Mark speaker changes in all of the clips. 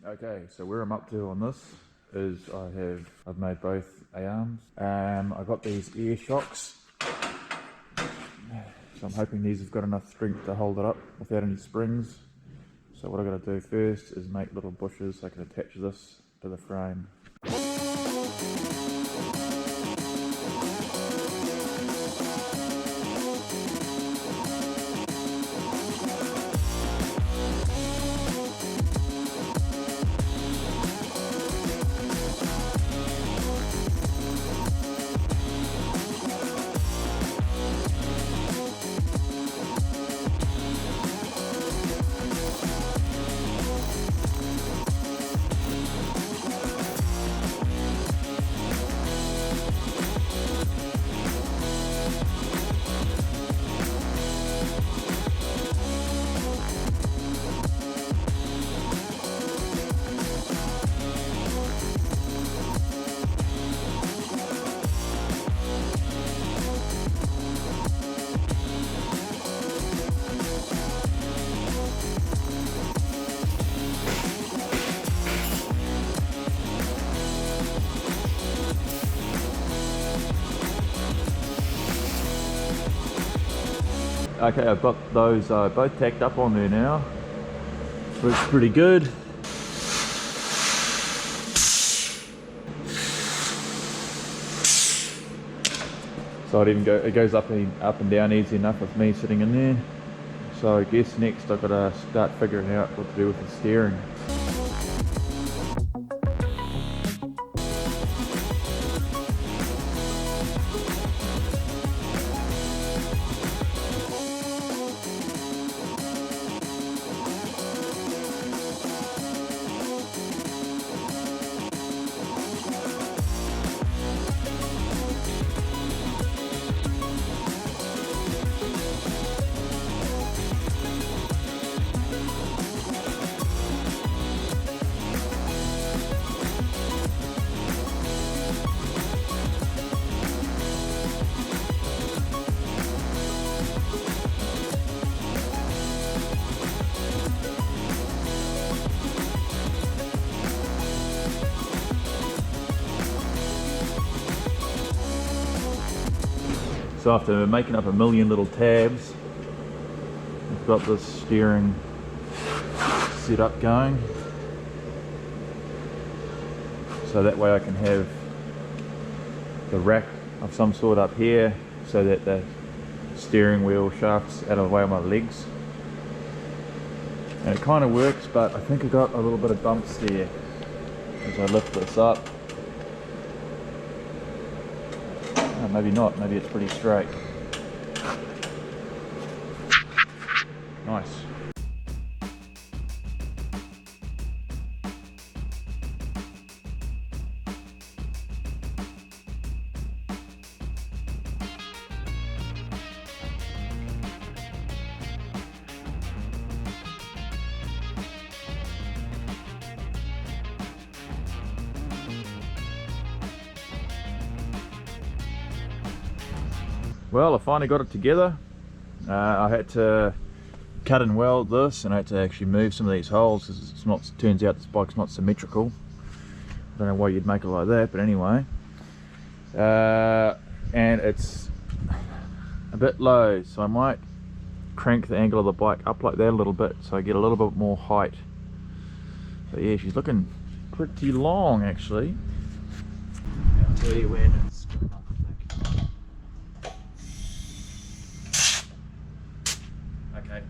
Speaker 1: Okay, so where I'm up to on this is I've made both A-arms. I got these air shocks, so I'm hoping these have got enough strength to hold it up without any springs. So what I've got to do first is make little bushes so I can attach this to the frame. Okay, I've got those both tacked up on there now. Looks pretty good. So it goes up and down easy enough with me sitting in there. So I guess next I've got to start figuring out what to do with the steering. So after making up a million little tabs, I've got this steering set up going. So that way I can have the rack of some sort up here so that the steering wheel shaft's out of the way of my legs. And it kind of works, but I think I got a little bit of bumps there as I lift this up. Maybe not, maybe it's pretty straight. Nice. Well, I finally got it together. I had to cut and weld this, and I had to actually move some of these holes because it's not. Turns out this bike's not symmetrical. I don't know why you'd make it like that, but anyway. And it's a bit low, so I might crank the angle of the bike up like that a little bit, so I get a little bit more height. But yeah, she's looking pretty long actually. I'll tell you when it's good enough, I think. Okay.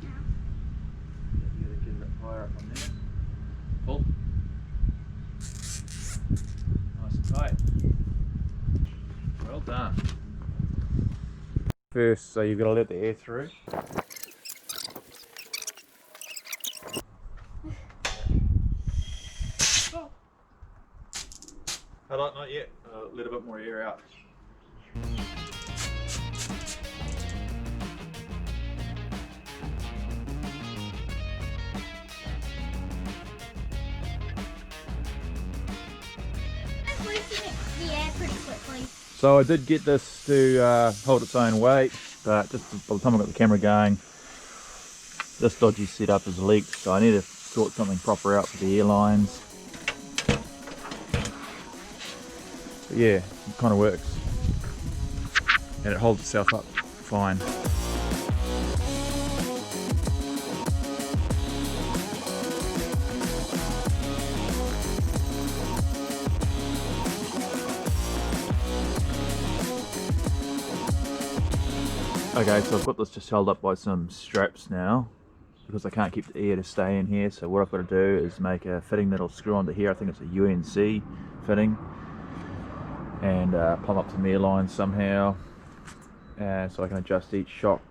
Speaker 1: You gotta get a bit higher up on there. Pull. Nice and tight. Well done. First, so you've got to let the air through. Not yet. Let a bit more air out.
Speaker 2: Yeah, pretty quickly.
Speaker 1: So I did get this to hold its own weight, but just by the time I got the camera going, this dodgy setup has leaked, so I need to sort something proper out for the airlines. But yeah, it kind of works. And it holds itself up fine. Okay, so I've got this just held up by some straps now because I can't keep the air to stay in here. So what I've got to do is make a fitting that'll screw onto here. I think it's a UNC fitting, and plumb up some airlines somehow, so I can adjust each shock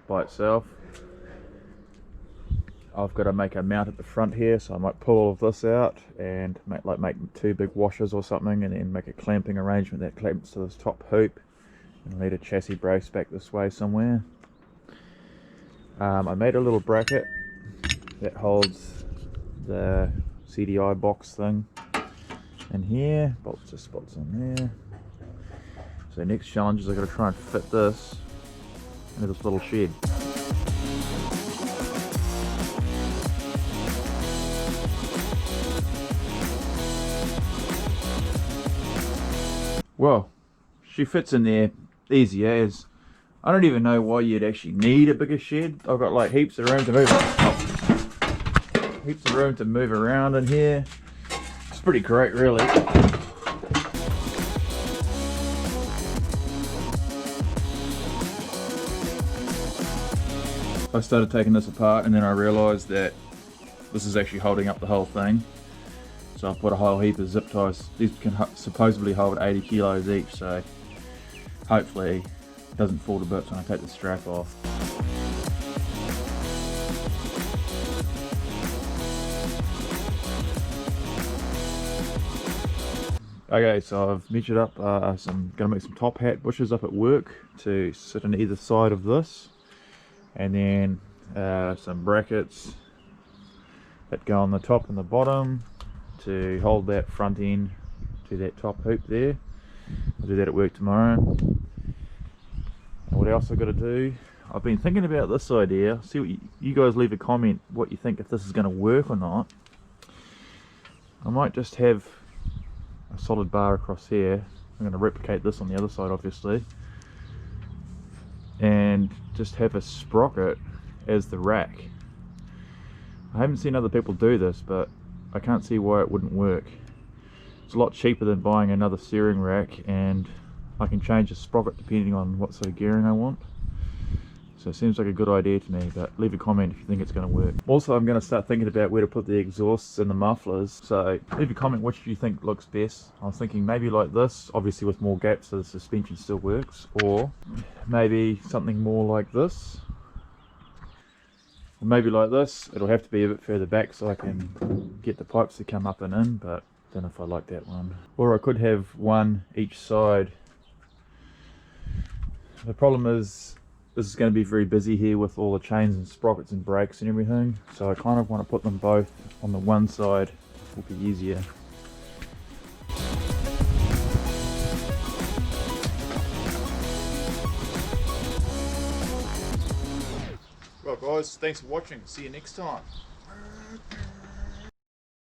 Speaker 1: by itself. I've got to make a mount at the front here, so I might pull all of this out and make two big washers or something, and then make a clamping arrangement that clamps to this top hoop. And I'll need a chassis brace back this way somewhere. I made a little bracket that holds the CDI box thing in here. Bolts on there. So next challenge is I've got to try and fit this into this little shed. Well, she fits in there easy as. I don't even know why you'd actually need a bigger shed. I've got like heaps of room to move around in here. It's pretty great, really. I started taking this apart and then I realised that this is actually holding up the whole thing. So I've put a whole heap of zip ties. These can supposedly hold 80 kilos each, so hopefully it doesn't fall to bits when I take the strap off. Okay, so I've measured up I'm going to make some top hat bushes up at work to sit on either side of this, and then some brackets that go on the top and the bottom to hold that front end to that top hoop there. I'll do that at work tomorrow. And what else I've got to do, I've been thinking about this idea. See what you guys leave a comment what you think, if this is going to work or not. I might just have a solid bar across here. I'm going to replicate this on the other side obviously, and just have a sprocket as the rack. I haven't seen other people do this, but I can't see why it wouldn't work. It's a lot cheaper than buying another steering rack, and I can change the sprocket depending on what sort of gearing I want. So it seems like a good idea to me, but leave a comment if you think it's going to work. Also, I'm going to start thinking about where to put the exhausts and the mufflers, so leave a comment which do you think looks best. I was thinking maybe like this, obviously with more gaps so the suspension still works, or maybe something more like this. Or maybe like this. It'll have to be a bit further back so I can get the pipes to come up and in, but I don't know if I like that one. Or I could have one each side. The problem is this is going to be very busy here with all the chains and sprockets and brakes and everything, so I kind of want to put them both on the one side. It will be easier. Well guys, thanks for watching. See you next time.